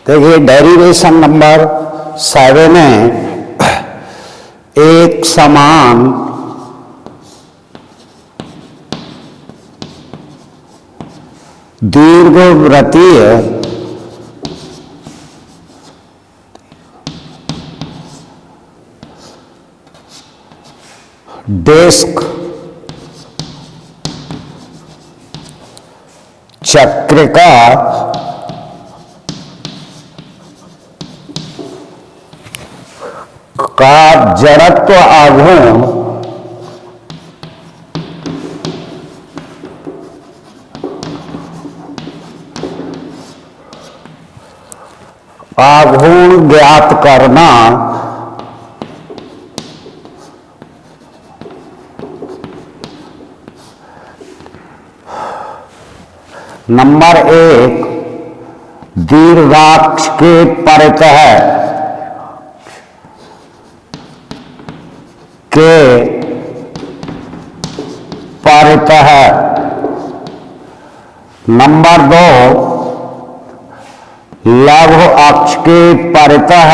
देखिए derivation number 7 है, एक समान दीर्घवृत्तीय डिस्क चक्र का जड़त्व आघूर्ण ज्ञात करना नंबर 1 दीर्घाक्ष के परितः नंबर 2 लघु अक्ष के परितः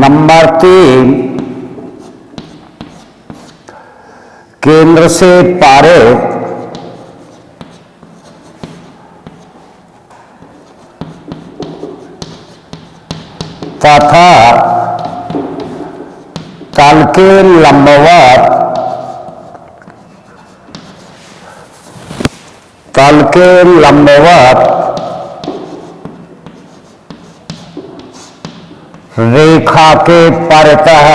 नंबर 3 केंद्र से पारित तथा तल के लंबवत रेखा के परितः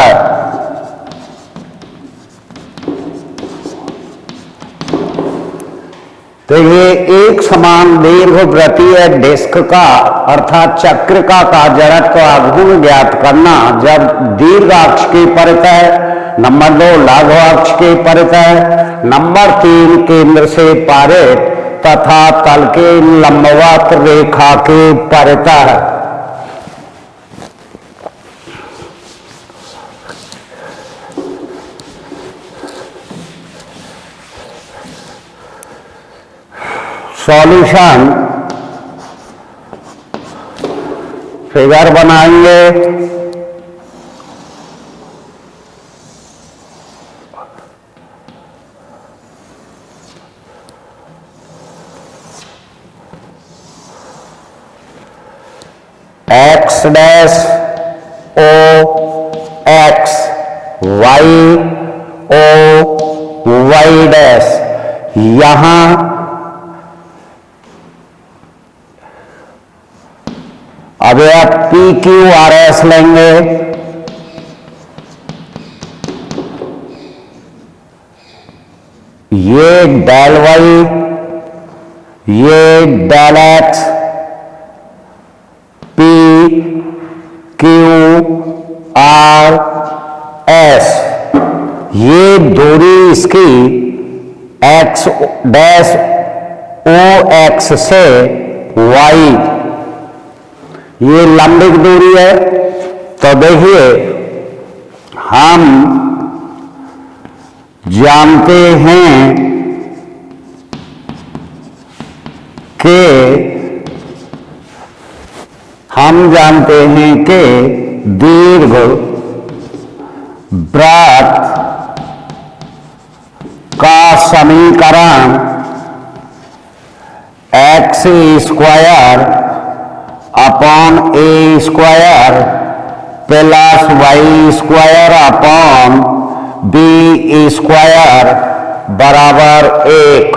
तो ये एक समान दीर्घवृत्तीय डिस्क का अर्थात चक्र का जड़त्व आघूर्ण ज्ञात करना जब दीर्घाक्ष के परितः, नंबर 2 लघु अक्ष के परितः, नंबर 3 केंद्र से पारित तथा तल के लंबवत रेखा के परितः। सॉल्यूशन फिगर बनाएंगे। X dash O X, Y O Y dash, यहां अब आप पी क्यू आर एस लेंगे। ये डेल वाई, ये del X, P Q R S, ये दूरी इसकी एक्स डैश ओ एक्स से वाई, ये लंबिक दूरी है। तो देखिए हम जानते हैं कि दीर्घ वृत्त का समीकरण x square upon a square plus y square upon b square बराबर 1।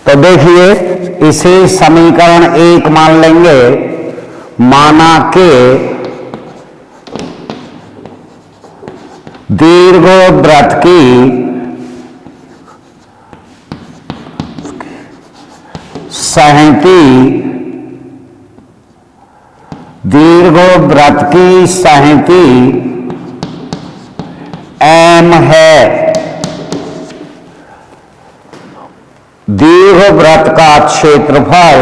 तो देखिए इसे समीकरण 1 मान लेंगे। माना कि दीर्घवृत्त की सहिति एम है। दीर्घवृत्त का क्षेत्रफल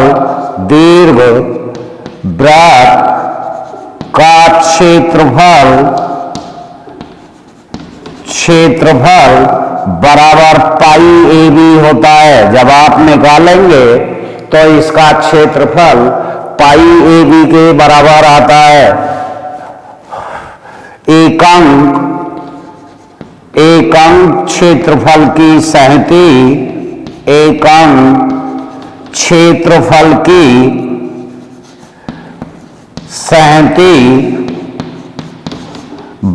दीर्घवृत्त का क्षेत्रफल क्षेत्रफल बराबर पाई ए बी होता है। जब आप निकालेंगे तो इसका क्षेत्रफल पाई ए बी के बराबर आता है। एकंक क्षेत्रफल की सहती, एकंक क्षेत्रफल की सहती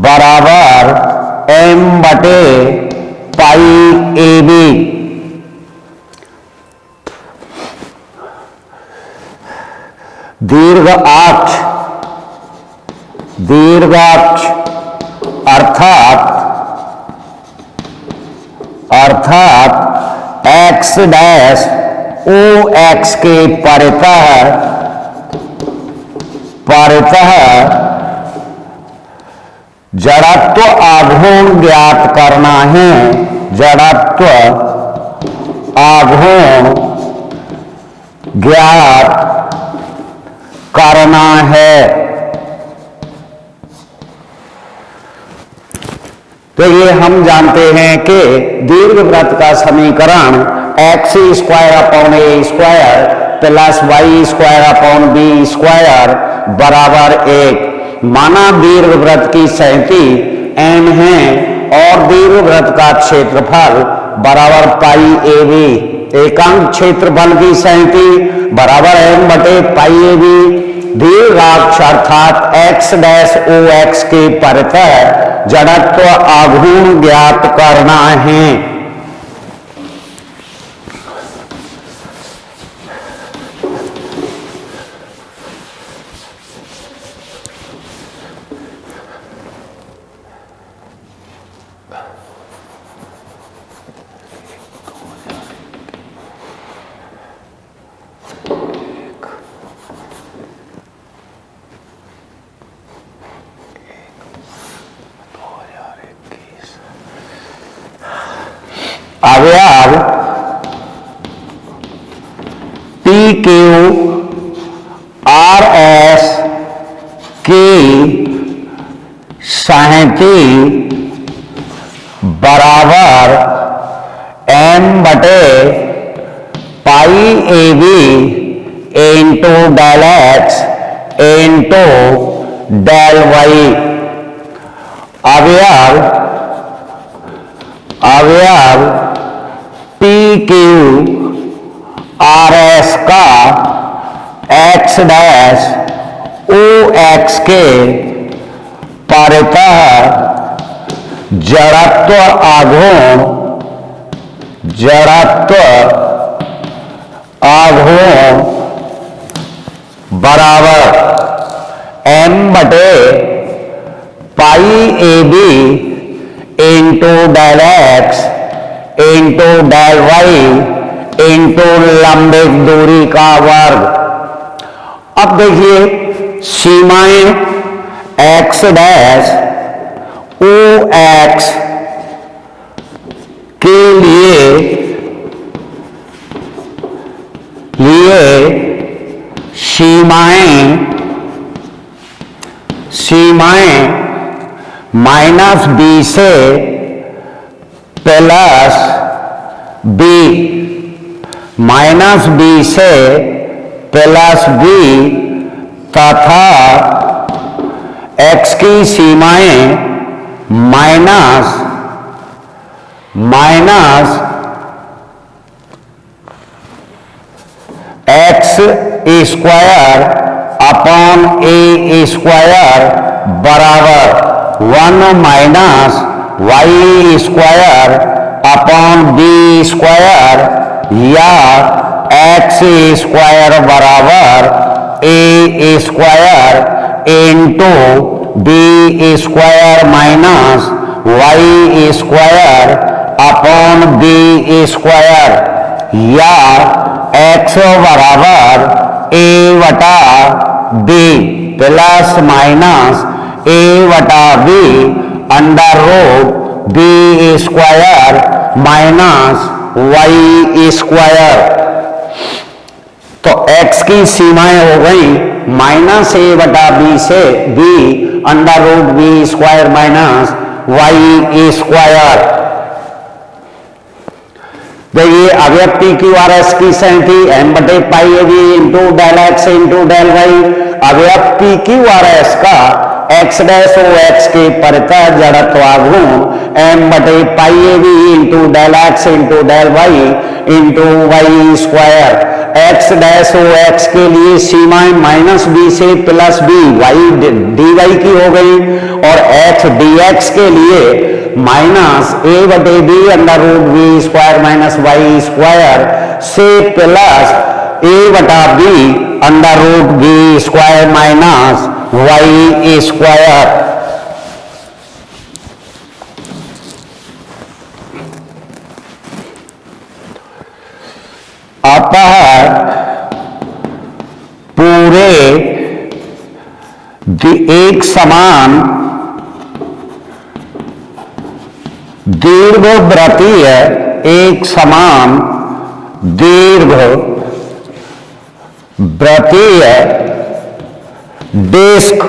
बराबर m बटे पाई ए बी। दीर्घाक्ष अर्थात x डैश ओ एक्स के परितः जड़त्व आघूर्ण ज्ञात करना है। जड़त्व आघूर्ण ज्ञात करना है। तो ये हम जानते हैं कि दीर्घवृत्त का समीकरण x square upon a square plus y square upon b square बराबर 1। माना दीर्घवृत्त की सहती n है और दीर्घवृत्त का क्षेत्रफल बराबर पाई ए बी। एकांक क्षेत्रफल की सहती बराबर m बटे पाई ए बी। दीर्घाक्ष अर्थात x डैश ओ एक्स के परितः जड़त्व आघूर्ण ज्ञात करना है। अवयव पी क्यू आर एस की सहती बराबर m बटे pi A B into del x into del y. अवयव पी क्यू आर एस का एक्स डैश ओ एक्स के परितः जड़त्व आघूर्ण बराबर m बटे pi A B into del x into del y into लंबिक दूरी का वर्ग। अब देखिए सीमाएं x डैश ओ एक्स के लिए सीमाएं माइनस बी से प्लस बी, माइनस बी से प्लस बी तथा x की सीमाएं minus x square upon a square बराबर 1 minus Y square upon b square या एक्स स्क्वायर बराबर a square into b square minus Y square upon b square या x बराबर a वटा बी प्लस माइनस ए वटा b under root B square minus Y square. तो x की सीमाएं हो गई माइनस ए वटा बी से B under root B square minus Y square. देखिए अवयव पी क्यू आर एस की सही थी एम बटे pi A B into del x into del y. अवयव पी क्यू आर एस का एक्स डैश ओ एक्स के परितः जड़त्व आघूर्ण एम बटे pi A B into del x into del y into Y square. X dash O x के लिए सीमाएं माइनस बी से plus b y d y की हो गई और एक्स डी एक्स के लिए माइनस ए बटे B under root B square minus Y square से प्लस ए बटा B under root B square minus Y square. अतः पूरे एक समान दीर्घवृत्तीय एक समान दीर्घवृत्तीय डिस्क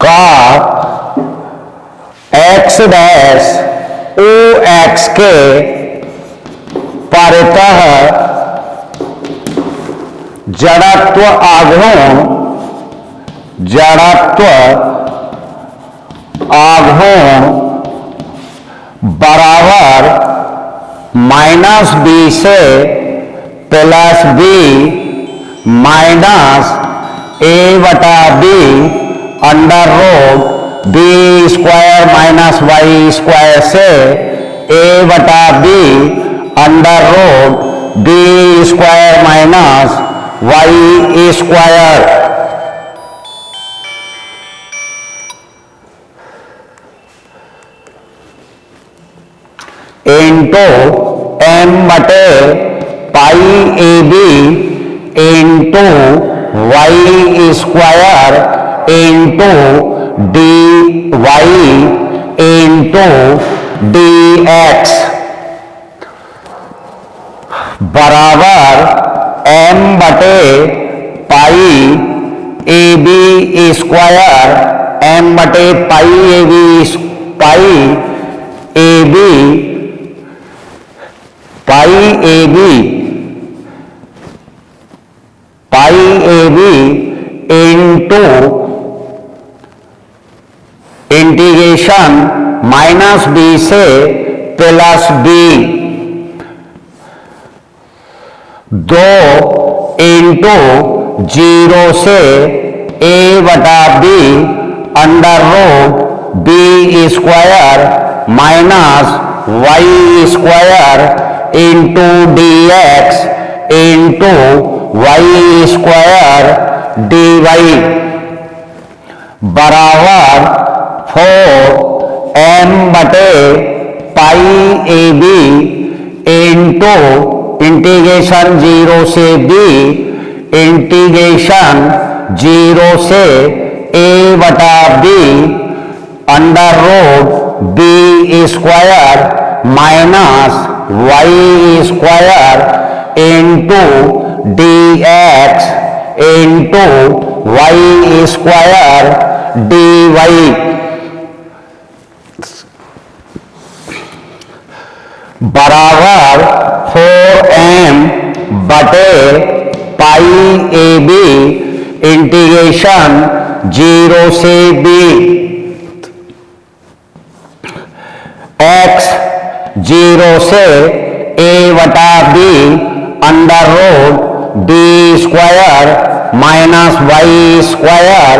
का एक्स डैश ओ एक्स के परितः जड़त्व आघूर्ण बराबर माइनस बी से प्लस बी माइनस ए बटा B under root B square minus Y square से ए बटा B under root B square minus Y square. Into m बटे pi A B into Y square into D y into d x बराबर m बटे pi ए b square m बटे pi A b pi A B into integration minus b से plus b दो into zero से a बटा B under root B square minus Y square into d x into Y square d Y बराबर 4 m बटे pi A B into integration zero से b integration zero से a बटा B under root B square minus Y square into d x into Y square d Y बराबर 4m बटे pi ए b integration zero से b x zero से a बटा B under root B square minus Y square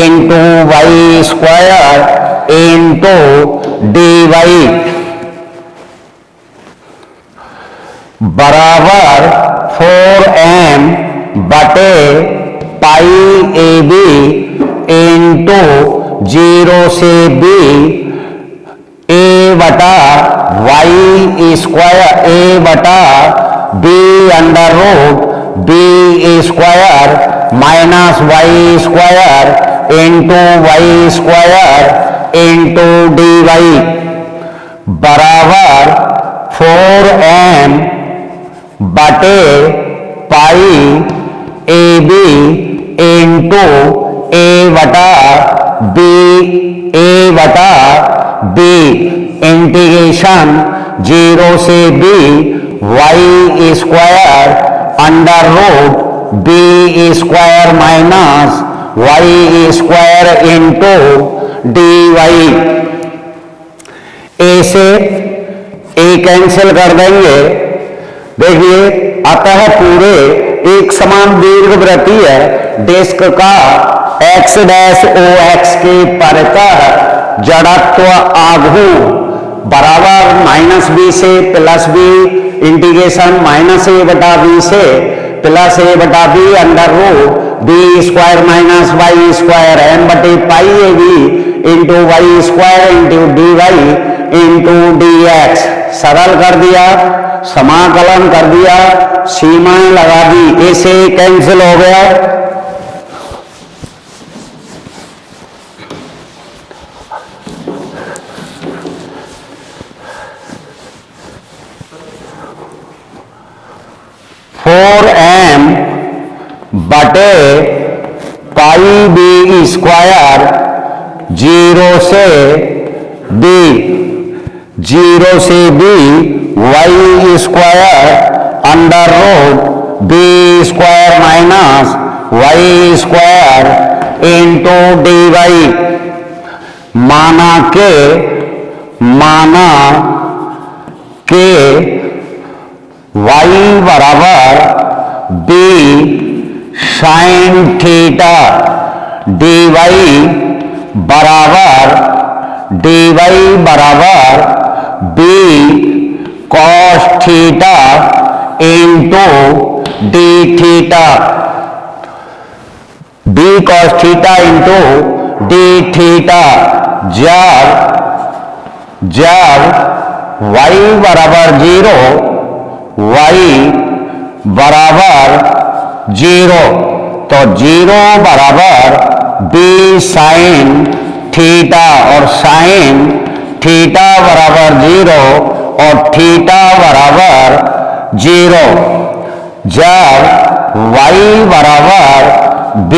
into Y square into D Y बराबर 4m बटे pi A B into zero से B A बटा Y square A बटा B under root B square minus Y square into Y square into D Y बराबर 4m बटे pi A B into ए बटा B integration 0 से b y square under root B square minus Y square into D y. A से a cancel कर देंगे। देखिए अतः पूरे एक समान दीर्घवृत्तीय डिस्क का x डैश ओ एक्स के परितः जड़त्व आघूर्ण बराबर माइनस बी से plus b integration minus a बटा बी से प्लस ए बटा B under root B square minus Y square m बटे pi A B into Y square into D y into d x. सरल कर दिया, समाकलन कर दिया, सीमाएं लगा दी, ऐसे कैंसिल हो गया। फोर एम बटे पाई बी स्क्वायर 0 से b y square under root B square minus Y square into D y. माना के वाई बराबर b sine theta d Y बराबर b cos theta into D theta, b cos theta into D theta. जब y बराबर 0 तो 0 बराबर b sine theta और sine theta बराबर 0 और थीटा बराबर 0। जब y बराबर b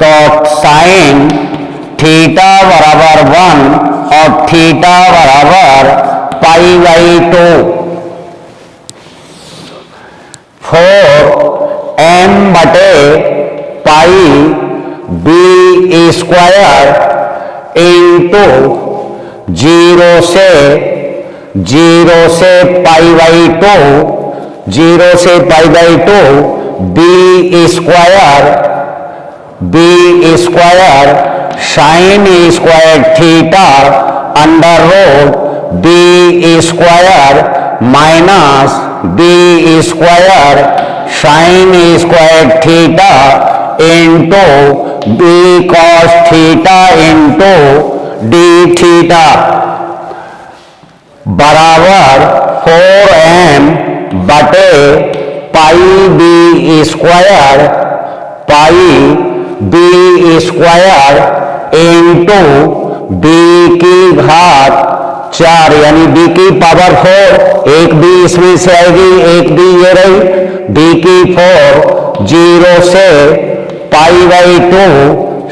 तो साइन थीटा बराबर 1 और थीटा बराबर पाई बाई 2। 4m बटे पाई बी स्क्वायर इंटू 0 से pi by 2 B square sine square theta under root B square minus B square sine square theta into B cos theta into D theta बराबर 4m बटे pi B square into B की घात 4 यानी B की power 4। एक B इसमें से आएगी, एक बी ये रही, बी की 4 0 से pi by 2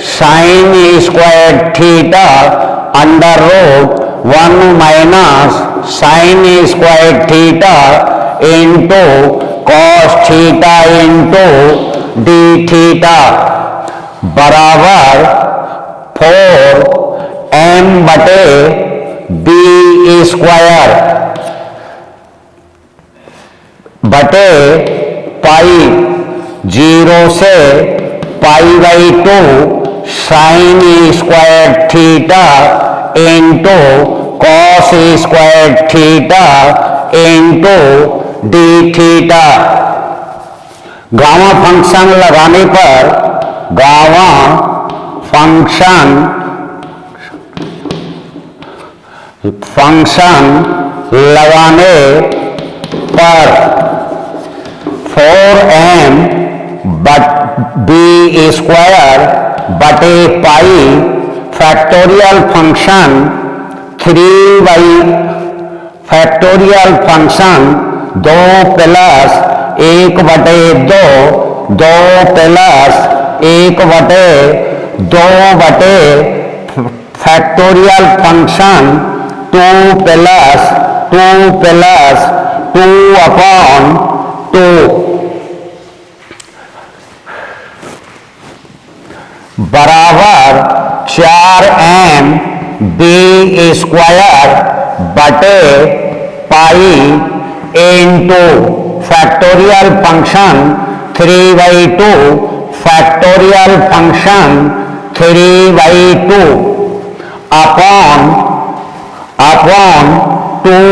sine square theta under root 1 minus sine square theta into cos theta into D theta बराबर 4m बटे बी स्क्वायर बटे पाई 0 से pi by 2 sine square theta into cos square theta into D theta. Gamma function लगाने पर gamma function लगाने पर 4m b square बटे pi factorial function 3 by factorial function 2 plus 1 बटे 2 2 प्लस 1/2 फैक्टोरियल फंक्शन 2 प्लस 2/2 बराबर 4mb² into factorial function 3/2 factorial function 3/2 upon 2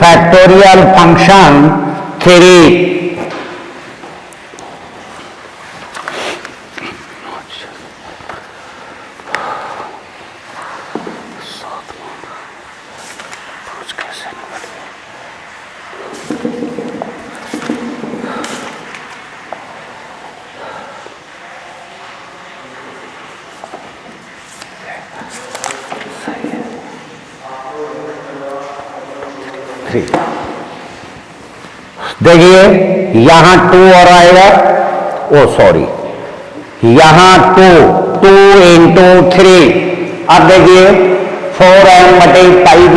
factorial function 3। देखिए यहां 2 और आएगा, ओ सॉरी यहां 2 इंटू 3। अब देखिए 4m/πb²,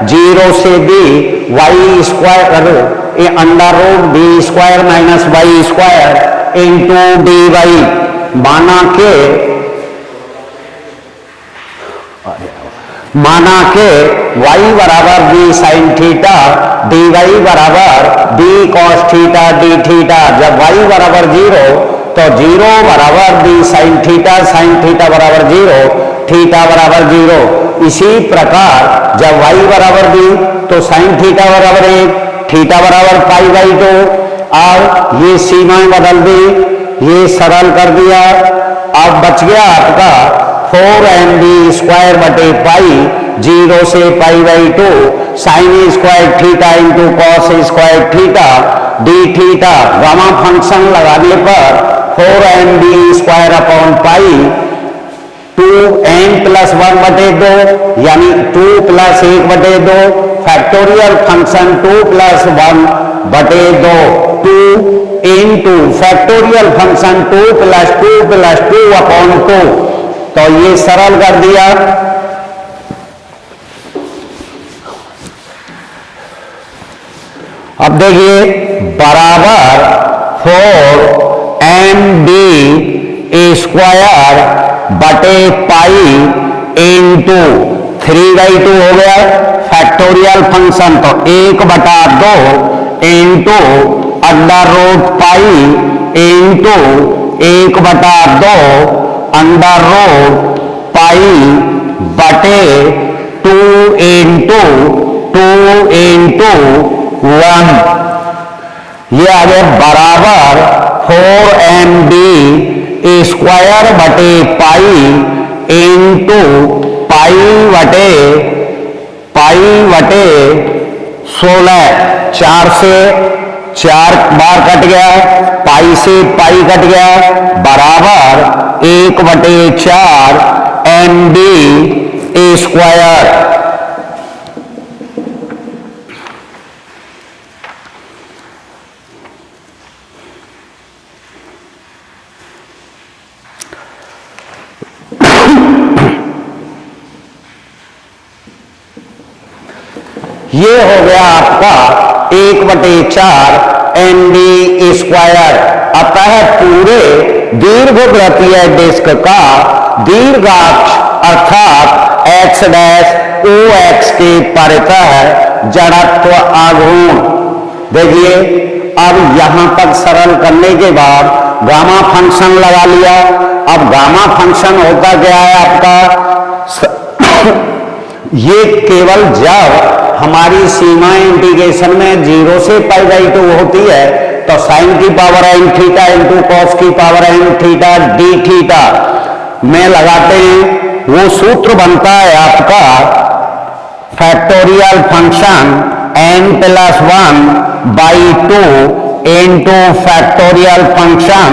0 से b y² (√b² y² into dy) माना के y बराबर b sin थीटा, dy बराबर b cos theta d theta. जब y बराबर 0 तो 0 बराबर b sin थीटा बराबर 0, थीटा बराबर 0। इसी प्रकार जब y बराबर b तो sin थीटा बराबर 1, थीटा बराबर π/2। अब ये सीमाएं बदल दी, ये सरल कर दिया। अब बच गया आपका 4mb²/π 0 से π/2 sin² theta into cos² theta d theta. Gamma function लगाने पर 4mb²/π 2n+1/2 यानी 2 + 1/2 factorial function 2 + 1/2 2 into factorial function 2 + 2 + 2/2। तो ये सरल कर दिया। अब देखिए बराबर 4mb² इंटू 3/2 हो गया फैक्टोरियल फंक्शन, तो 1/2 इंटू √π इंटू 1/2 √π/2 इंटू 1। ये आ गया बराबर 4mb² इंटू π/16। 4 से 4 बार कट गया, पाई से पाई कट गया, बराबर 1/4 mb²। ये हो गया आपका 1/4 mb²। अतः पूरे दीर्घवृत्तीय डिस्क का दीर्घाक्ष अर्थात x' के परितः जड़त्व आघूर्ण। देखिए अब यहां तक सरल करने के बाद गामा फंक्शन लगा लिया। अब गामा फंक्शन होता क्या है आपका, ये केवल जब हमारी सीमा इंटीग्रेशन में 0 से π/2 होती है तो sin की power n theta into cos की power n theta d theta में लगाते हैं। वो सूत्र बनता है आपका factorial function n+1/2 into factorial function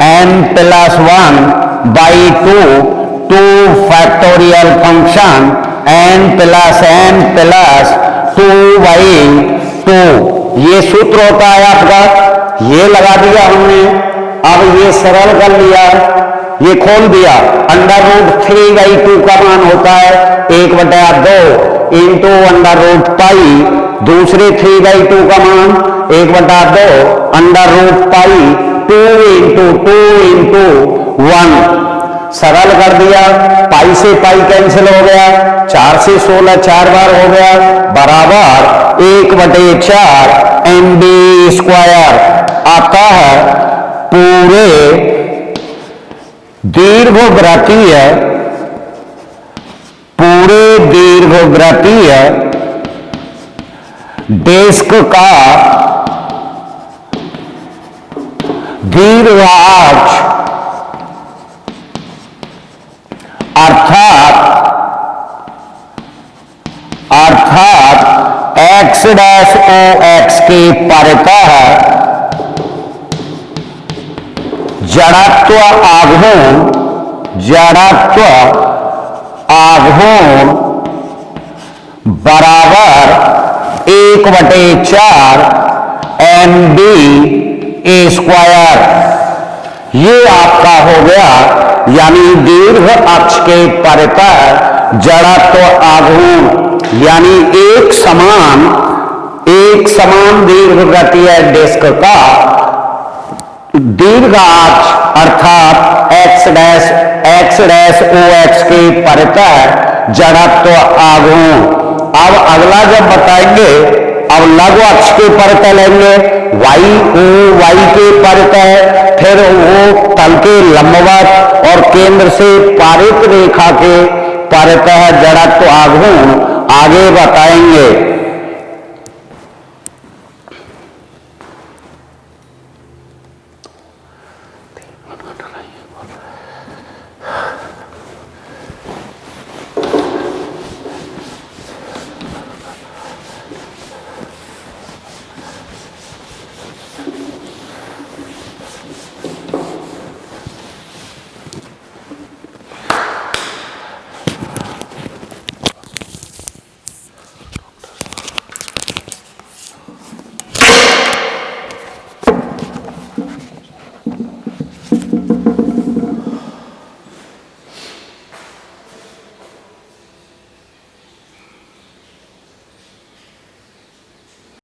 n+1/2 2 factorial function n+n+2/2। ये सूत्र होता है आपका, ये लगा दिया हमने। अब ये सरल कर लिया, ये खोल दिया, √3/2 का मान होता है 1/2 इंटू √π, दूसरे 3/2 का मान 1/2 √π 2 इंटू 2 इंटू 1, सरल कर दिया, पाई से पाई कैंसिल हो गया, 4 से 16 4 बार हो गया, बराबर 1/4 MB² आता है। पूरे दीर्घवृत्तीय डिस्क का दीर्घाक्ष अर्थात X' के परितः जड़त्व आघूर्ण बराबर 1/4 MB²। ये आपका हो गया, यानी दीर्घ अक्ष के परितः जड़त्व आघूर्ण, यानी एक समान दीर्घवृत्तीय डिस्क का दीर्घाक्ष अर्थात X'(OX) के परितः जड़त्व आघूर्ण। अब अगला जब बताएंगे, अब लघु अक्ष के परितः लेंगे, YOY के परितः, फिर वो तल के लंबवत और केंद्र से पारित रेखा के परितः जड़त्व आघूर्ण आगे बताएंगे।